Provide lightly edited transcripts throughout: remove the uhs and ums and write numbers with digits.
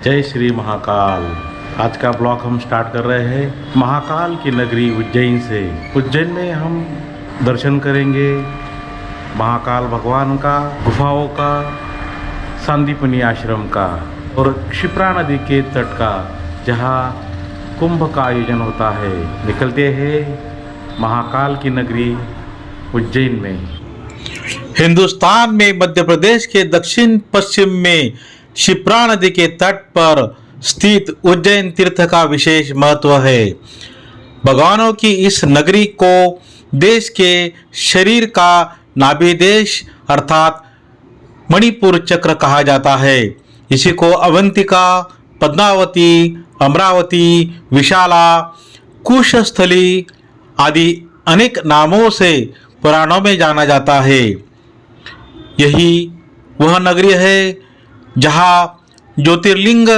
जय श्री महाकाल। आज का ब्लॉग हम स्टार्ट कर रहे हैं महाकाल की नगरी उज्जैन से। उज्जैन में हम दर्शन करेंगे महाकाल भगवान का, गुफाओं का, सांदीपनी आश्रम का और क्षिप्रा नदी के तट का, जहाँ कुंभ का आयोजन होता है। निकलते हैं महाकाल की नगरी उज्जैन में। हिंदुस्तान में मध्य प्रदेश के दक्षिण पश्चिम में क्षिप्रा नदी के तट पर स्थित उज्जैन तीर्थ का विशेष महत्व है। भगवानों की इस नगरी को देश के शरीर का नाभि देश अर्थात मणिपुर चक्र कहा जाता है। इसी को अवंतिका, पद्मावती, अमरावती, विशाला, कुशस्थली आदि अनेक नामों से पुराणों में जाना जाता है। यही वह नगरी है जहाँ ज्योतिर्लिंग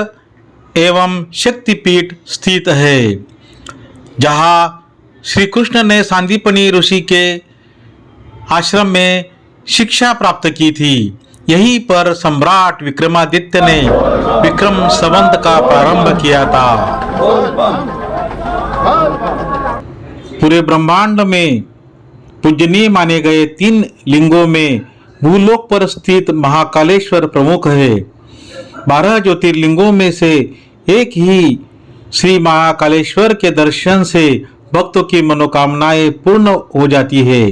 एवं शक्तिपीठ स्थित है, जहाँ श्री कृष्ण ने सांदीपनी ऋषि के आश्रम में शिक्षा प्राप्त की थी। यहीं पर सम्राट विक्रमादित्य ने विक्रम संवत का प्रारंभ किया था। पूरे ब्रह्मांड में पूजनीय माने गए 3 लिंगों में भूलोक पर स्थित महाकालेश्वर प्रमुख है। 12 ज्योतिर्लिंगों में से एक ही श्री महाकालेश्वर के दर्शन से भक्तों की मनोकामनाएं पूर्ण हो जाती है,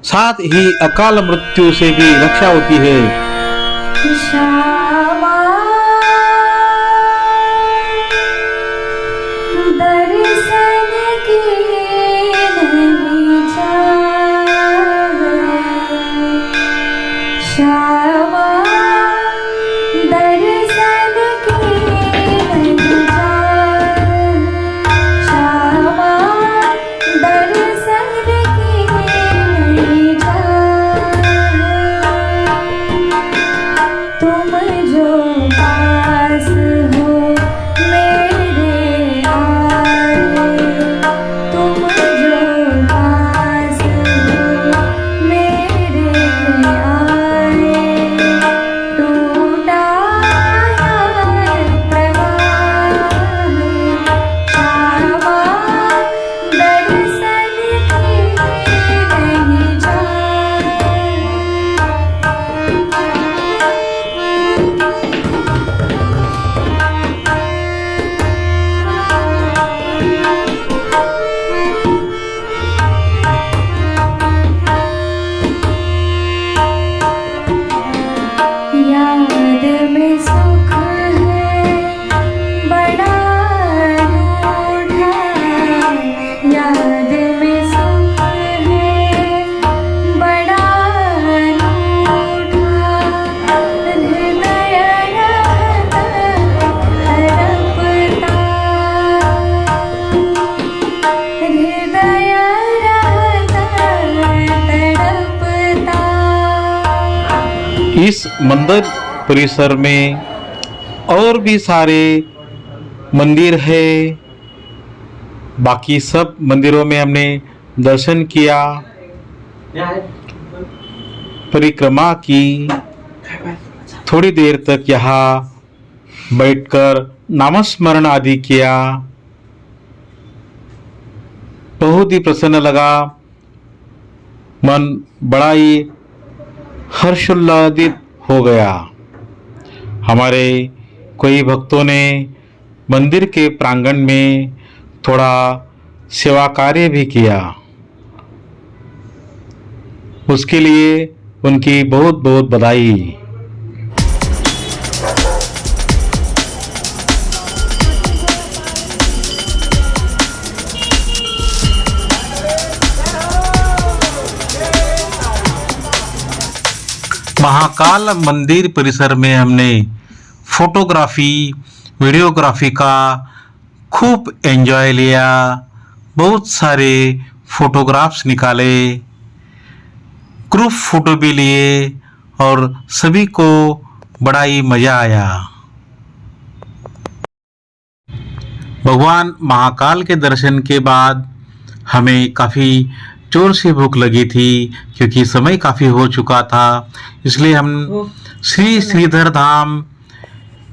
साथ ही अकाल मृत्यु से भी रक्षा होती है। इस मंदिर परिसर में और भी सारे मंदिर है। बाकी सब मंदिरों में हमने दर्शन किया, परिक्रमा की। थोड़ी देर तक यहाँ बैठकर नामस्मरण आदि किया। बहुत ही प्रसन्न लगा, मन बड़ा ही हर्षोल्लादित हो गया। हमारे कई भक्तों ने मंदिर के प्रांगण में थोड़ा सेवा कार्य भी किया। उसके लिए उनकी बहुत बहुत बधाई। महाकाल मंदिर परिसर में हमने फोटोग्राफी, वीडियोग्राफी का खूब एंजॉय लिया। बहुत सारे फोटोग्राफ्स निकाले, ग्रुप फोटो भी लिए और सभी को बड़ा ही मज़ा आया। भगवान महाकाल के दर्शन के बाद हमें काफ़ी जोर से भूख लगी थी, क्योंकि समय काफ़ी हो चुका था। इसलिए हम श्री श्रीधर धाम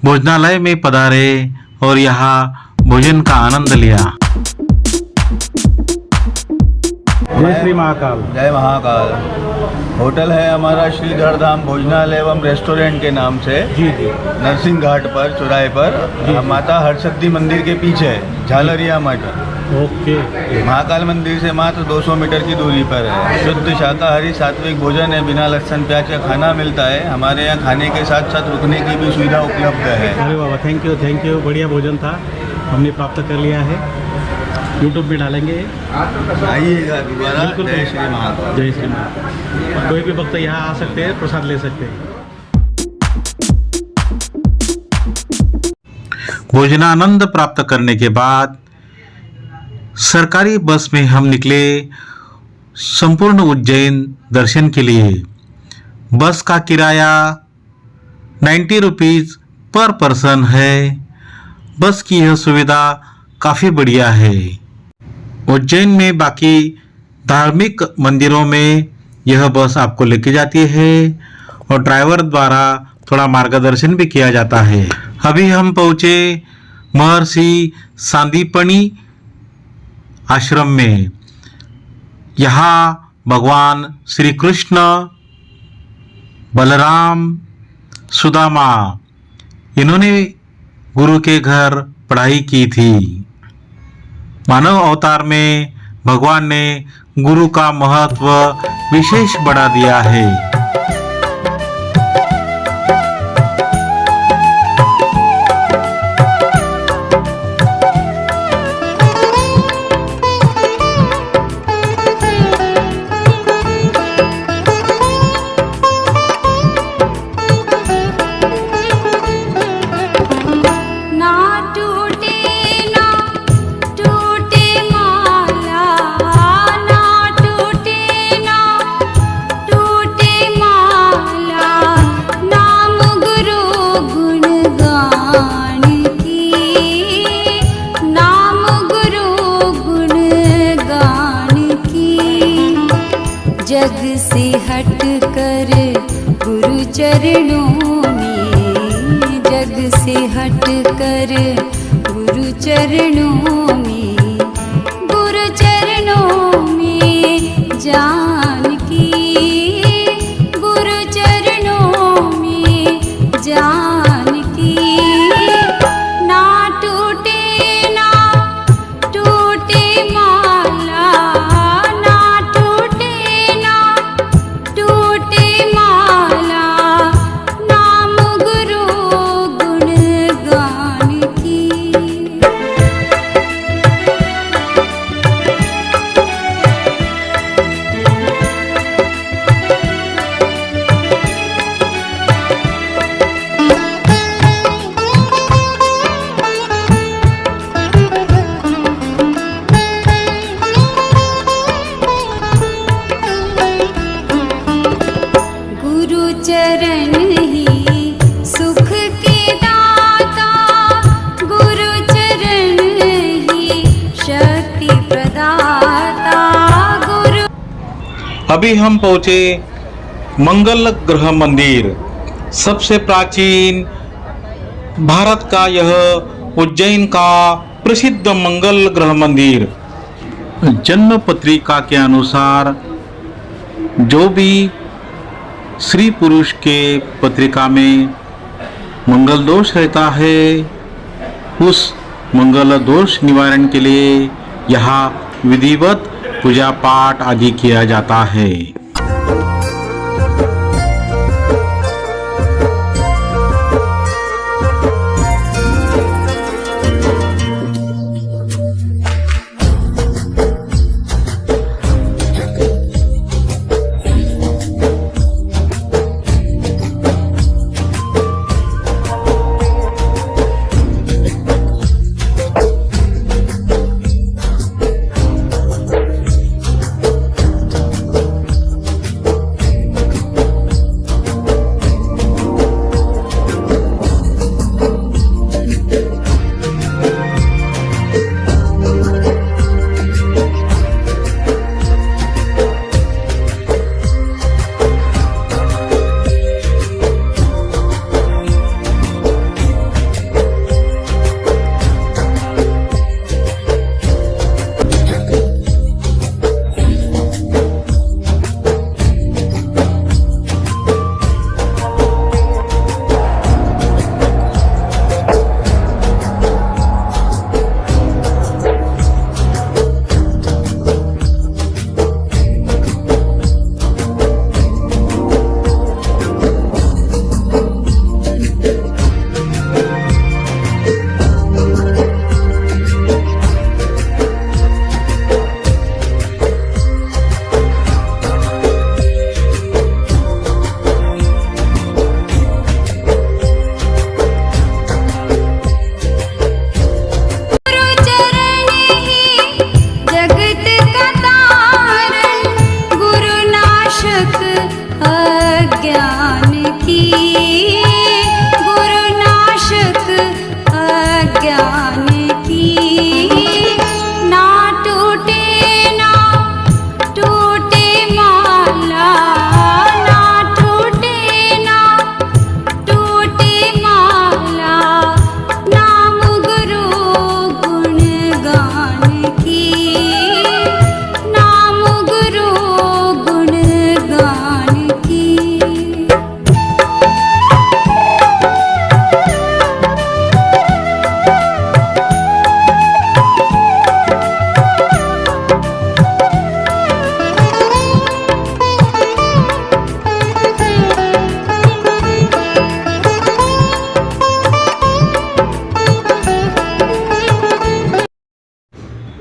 भोजनालय में पधारे और यहाँ भोजन का आनंद लिया। जय श्री महाकाल। जय महाकाल। होटल है हमारा श्रीधर धाम भोजनालय एवं रेस्टोरेंट के नाम से, जी जी नरसिंह घाट पर, चौराहे पर, माता हरशक्ति मंदिर के पीछे, झालरिया मठ। ओके। महाकाल मंदिर से मात्र 200 मीटर की दूरी पर है। शुद्ध शाकाहारी सात्विक भोजन है, बिना लहसुन प्याज का खाना मिलता है। हमारे यहाँ खाने के साथ साथ रुकने की भी सुविधा उपलब्ध है। अरे बाबा, थैंक यू, बढ़िया भोजन था, हमने प्राप्त कर लिया है। यूट्यूब पे डालेंगे, आइएगा दोबारा। बिल्कुल। जय श्री महाकाल। जय श्री महाकाल। कोई भी भक्त यहाँ आ सकते हैं, प्रसाद ले सकते हैं। भोजनानंद प्राप्त करने के बाद सरकारी बस में हम निकले संपूर्ण उज्जैन दर्शन के लिए। बस का किराया 90 रुपीज़ पर पर्सन है। बस की यह सुविधा काफ़ी बढ़िया है। उज्जैन में बाकी धार्मिक मंदिरों में यह बस आपको लेके जाती है और ड्राइवर द्वारा थोड़ा मार्गदर्शन भी किया जाता है। अभी हम पहुँचे महर्षि सांदीपनी आश्रम में। यहाँ भगवान श्री कृष्ण, बलराम, सुदामा इन्होंने गुरु के घर पढ़ाई की थी। मानव अवतार में भगवान ने गुरु का महत्व विशेष बढ़ा दिया है। जग से हट कर गुरु चरणों में, जग से हट कर गुरु चरणों में, गुरु चरणों में जानकी, गुरु चरणों में जानकी। ना टूटे ना टूटे माला, ना टूटे ना टूटे माला, नाम गुरु गुण गान की। गुरु चरण ही सुख के दाता, गुरु चरण ही शक्ति प्रदाता। गुरु अभी हम पहुँचे मंगल ग्रह मंदिर। सबसे प्राचीन भारत का यह उज्जैन का प्रसिद्ध मंगल ग्रह मंदिर। जन्म पत्रिका के अनुसार जो भी स्त्री पुरुष के पत्रिका में मंगल दोष रहता है, उस मंगल दोष निवारण के लिए यहाँ विधिवत पूजा पाठ आदि किया जाता है।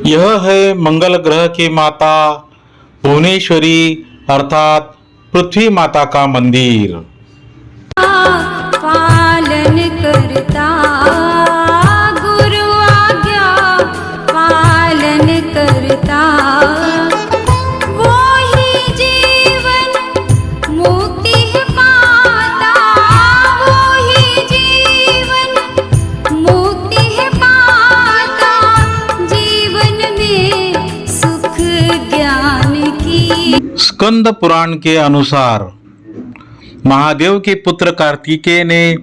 यह है मंगल ग्रह की माता भुवनेश्वरी अर्थात पृथ्वी माता का मंदिर। पालन करता गुरु आज्ञा पालन करता वो ही जीवन मुक्ति है पाता वो ही जीवन मुक्ति है पाता जीवन में सुख ज्ञान की। स्कंद पुराण के अनुसार महादेव के पुत्र कार्तिकेय ने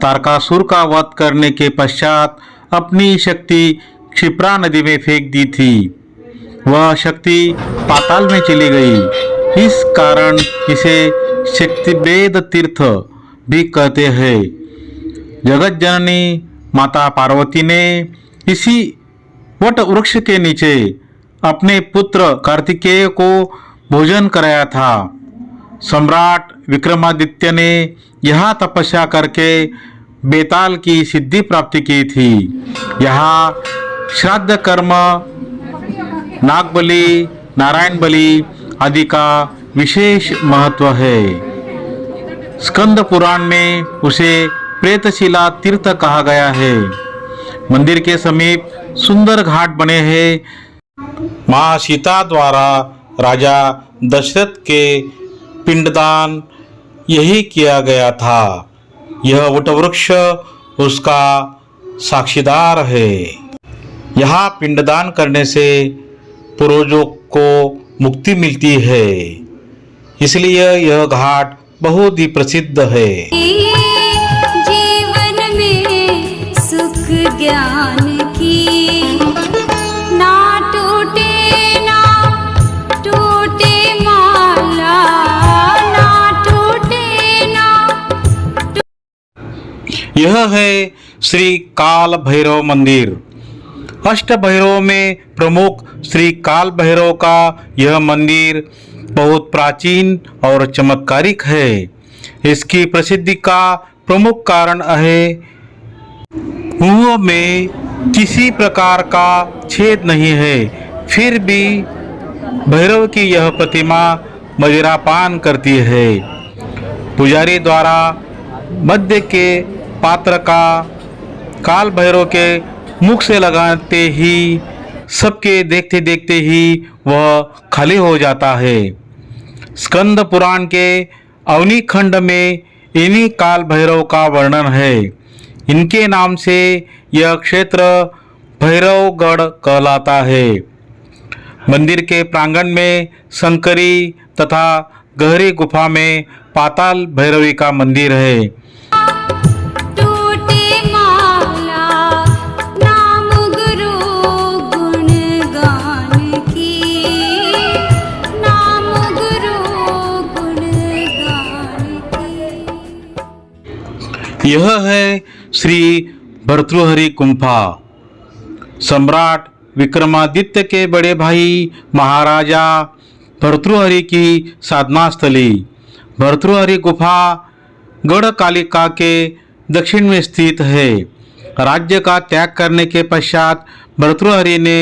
तारकासुर का वध करने के पश्चात अपनी शक्ति क्षिप्रा नदी में फेंक दी थी। वह शक्ति पाताल में चली गई। इस कारण इसे शक्तिवेद तीर्थ भी कहते हैं। जगत जननी माता पार्वती ने इसी वट वृक्ष के नीचे अपने पुत्र कार्तिकेय को भोजन कराया था। सम्राट विक्रमादित्य ने यहाँ तपस्या करके बेताल की सिद्धि प्राप्ति की थी। यहाँ श्राद्ध कर्म, नाग बलि, नारायण बलि आदि का विशेष महत्व है। स्कंद पुराण में उसे प्रेतशिला तीर्थ कहा गया है। मंदिर के समीप सुंदर घाट बने हैं। मां सीता द्वारा राजा दशरथ के पिंडदान यही किया गया था। यह वटवृक्ष उसका साक्षीदार है। यहाँ पिंडदान करने से पूर्वजों को मुक्ति मिलती है, इसलिए यह घाट बहुत ही प्रसिद्ध है। जीवन में सुख ज्ञान की ना टूटे ना टूटे माला ना टूटे ना। यह है श्री काल भैरव मंदिर। अष्ट भैरव में प्रमुख श्री काल भैरव का यह मंदिर बहुत प्राचीन और चमत्कारिक है। इसकी प्रसिद्धि का प्रमुख कारण है मुंह में किसी प्रकार का छेद नहीं है, फिर भी भैरव की यह प्रतिमा मदिरापान करती है। पुजारी द्वारा मध्य के पात्र का काल भैरव के मुख से लगाते ही सबके देखते देखते ही वह खाली हो जाता है। स्कंद पुराण के अवनी खंड में इन्हीं काल भैरव का वर्णन है। इनके नाम से यह क्षेत्र भैरवगढ़ कहलाता है। मंदिर के प्रांगण में शंकरी तथा गहरी गुफा में पाताल भैरवी का मंदिर है। यह है श्री भर्तृहरि गुंफा। सम्राट विक्रमादित्य के बड़े भाई महाराजा भर्तृहरि की साधना स्थली। भर्तृहरि गुफा गढ़कालिका के दक्षिण में स्थित है। राज्य का त्याग करने के पश्चात भर्तृहरि ने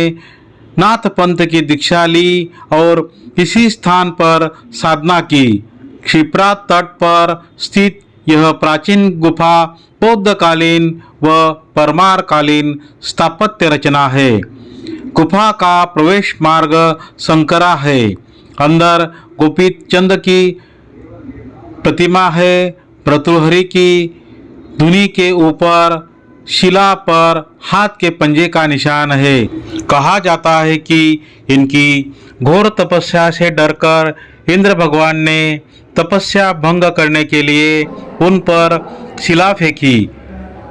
नाथ पंथ की दीक्षा ली और इसी स्थान पर साधना की। क्षिप्रा तट पर स्थित यह प्राचीन गुफा बौद्धकालीन व परमारकालीन स्थापत्य रचना है। गुफा का प्रवेश मार्ग संकरा है। अंदर गोपीत चंद की प्रतिमा है। भर्तृहरि की धुनी के ऊपर शिला पर हाथ के पंजे का निशान है। कहा जाता है कि इनकी घोर तपस्या से डरकर इंद्र भगवान ने तपस्या भंग करने के लिए उन पर शिला फेंकी,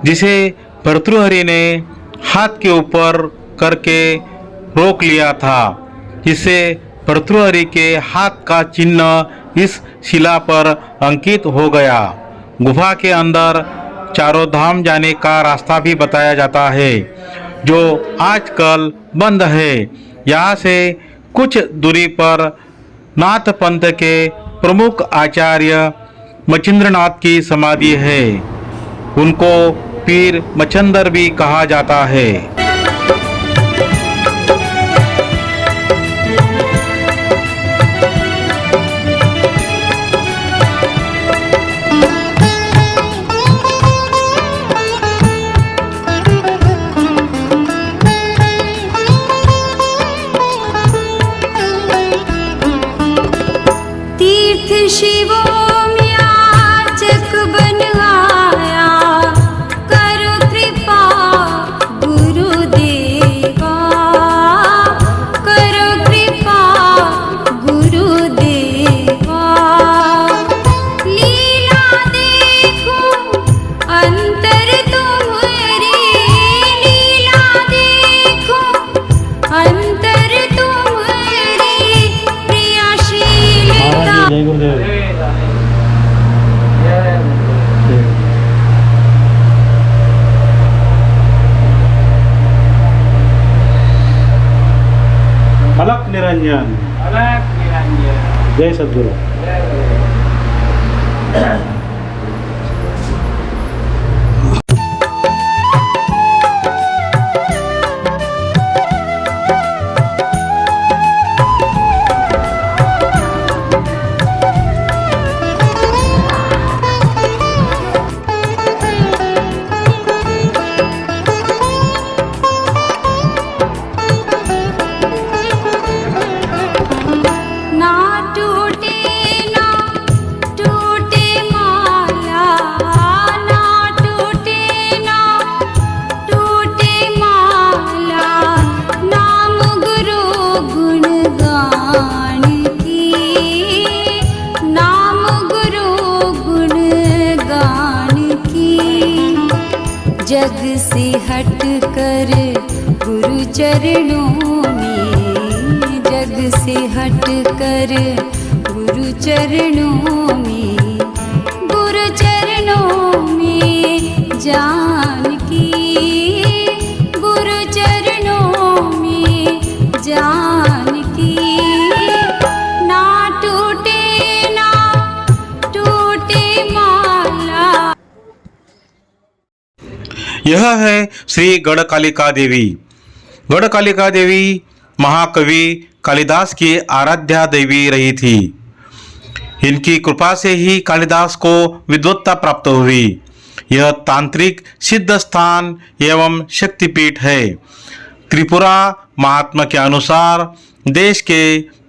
जिसे भर्तृहरि ने हाथ के ऊपर करके रोक लिया था। इससे भर्तृहरि के हाथ का चिन्ह इस शिला पर अंकित हो गया। गुफा के अंदर चारों धाम जाने का रास्ता भी बताया जाता है, जो आजकल बंद है। यहाँ से कुछ दूरी पर नाथ पंथ के प्रमुख आचार्य मचिंद्रनाथ की समाधि है। उनको पीर मचंदर भी कहा जाता है। निरंजन। जय सद्गुरु। ना टूटे ना टूटे माला, ना टूटे ना टूटे माला, नाम गुरु गुणगान की, नाम गुरु गुणगान की। जग से हट कर गुरु चरणों में, जग से हट कर गुरु चरणों में, गुरु चरणों में जान की, गुरु चरणों में जान की। ना टूटे ना टूटे माला। यह है श्री गढ़कालिका देवी। गढ़कालिका देवी महाकवि कालिदास की आराध्या देवी रही थी। इनकी कृपा से ही कालिदास को विद्वत्ता प्राप्त हुई। यह तांत्रिक सिद्ध स्थान एवं शक्तिपीठ है। त्रिपुरा महात्मा के अनुसार देश के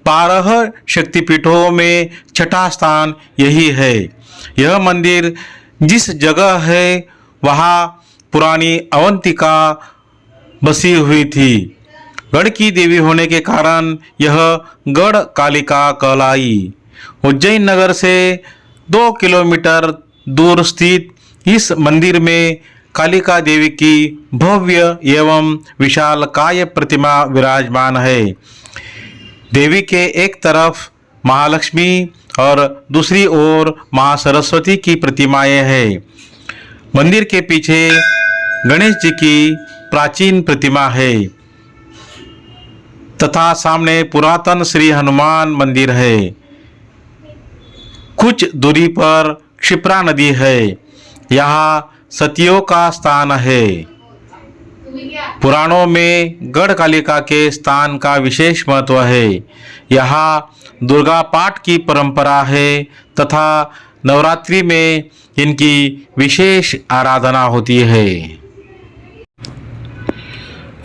12 शक्तिपीठों में छठा स्थान यही है। यह मंदिर जिस जगह है वहाँ पुरानी अवंतिका बसी हुई थी। गढ़ की देवी होने के कारण यह गढ़ कालिका कहलाई। उज्जैन नगर से 2 किलोमीटर दूर स्थित इस मंदिर में कालिका देवी की भव्य एवं विशाल काय प्रतिमा विराजमान है। देवी के एक तरफ महालक्ष्मी और दूसरी ओर मां सरस्वती की प्रतिमाएं हैं। मंदिर के पीछे गणेश जी की प्राचीन प्रतिमा है तथा सामने पुरातन श्री हनुमान मंदिर है। कुछ दूरी पर क्षिप्रा नदी है। यहाँ सतियों का स्थान है। पुराणों में गढ़कालिका के स्थान का विशेष महत्व है। यहाँ दुर्गा पाठ की परंपरा है तथा नवरात्रि में इनकी विशेष आराधना होती है।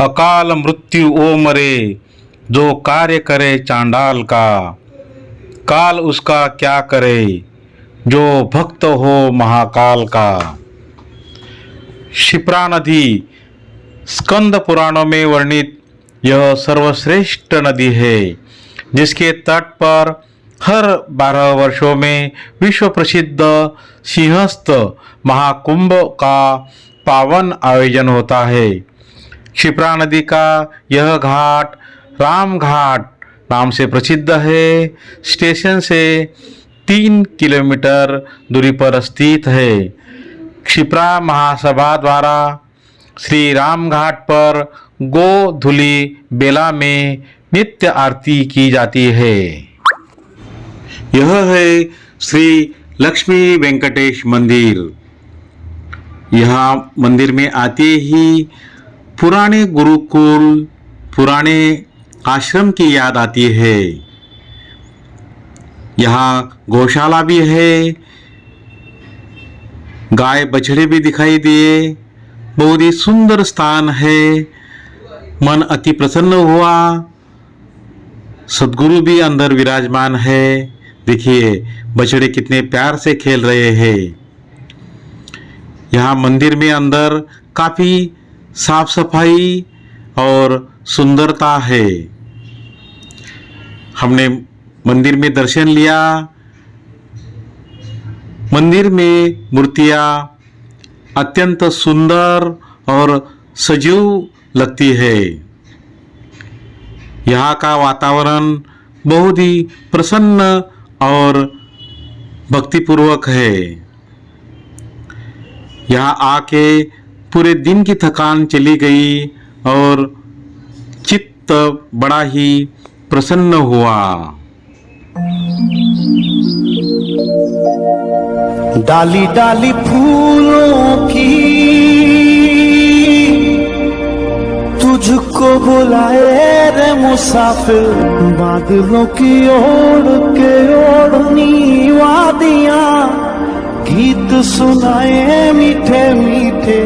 अकाल मृत्यु ओ मरे, जो कार्य करे चांडाल का, काल उसका क्या करे, जो भक्त हो महाकाल का। क्षिप्रा नदी स्कंद पुराणों में वर्णित यह सर्वश्रेष्ठ नदी है, जिसके तट पर हर 12 वर्षों में विश्व प्रसिद्ध सिंहस्थ महाकुंभ का पावन आयोजन होता है। क्षिप्रा नदी का यह घाट राम घाट नाम से प्रसिद्ध है। स्टेशन से 3 किलोमीटर दूरी पर स्थित है। क्षिप्रा महासभा द्वारा श्री राम घाट पर गोधुली बेला में नित्य आरती की जाती है। यह है श्री लक्ष्मी वेंकटेश मंदिर। यहाँ मंदिर में आते ही पुराने गुरुकुल, पुराने आश्रम की याद आती है। यहाँ गौशाला भी है, गाय बछड़े भी दिखाई दिए। बहुत ही सुंदर स्थान है। मन अति प्रसन्न हुआ। सद्गुरु भी अंदर विराजमान है। देखिए बछड़े कितने प्यार से खेल रहे हैं। यहाँ मंदिर में अंदर काफी साफ सफाई और सुंदरता है। हमने मंदिर में दर्शन लिया। मंदिर में मूर्तियाँ अत्यंत सुंदर और सजीव लगती है। यहाँ का वातावरण बहुत ही प्रसन्न और भक्तिपूर्वक है। यहाँ आके पूरे दिन की थकान चली गई और चित्त बड़ा ही प्रसन्न हुआ। डाली डाली फूलों की तुझको बुलाए रे मुसाफिर, बादलों की ओढ़ के ओढ़नी वादियां गीत सुनाए मीठे मीठे।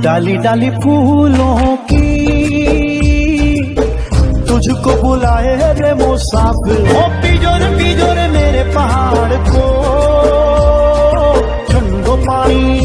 डाली डाली फूलों की तुझको बुलाए रे मुसाफिर, ओ पिजोर मेरे पहाड़ को ठंडो पानी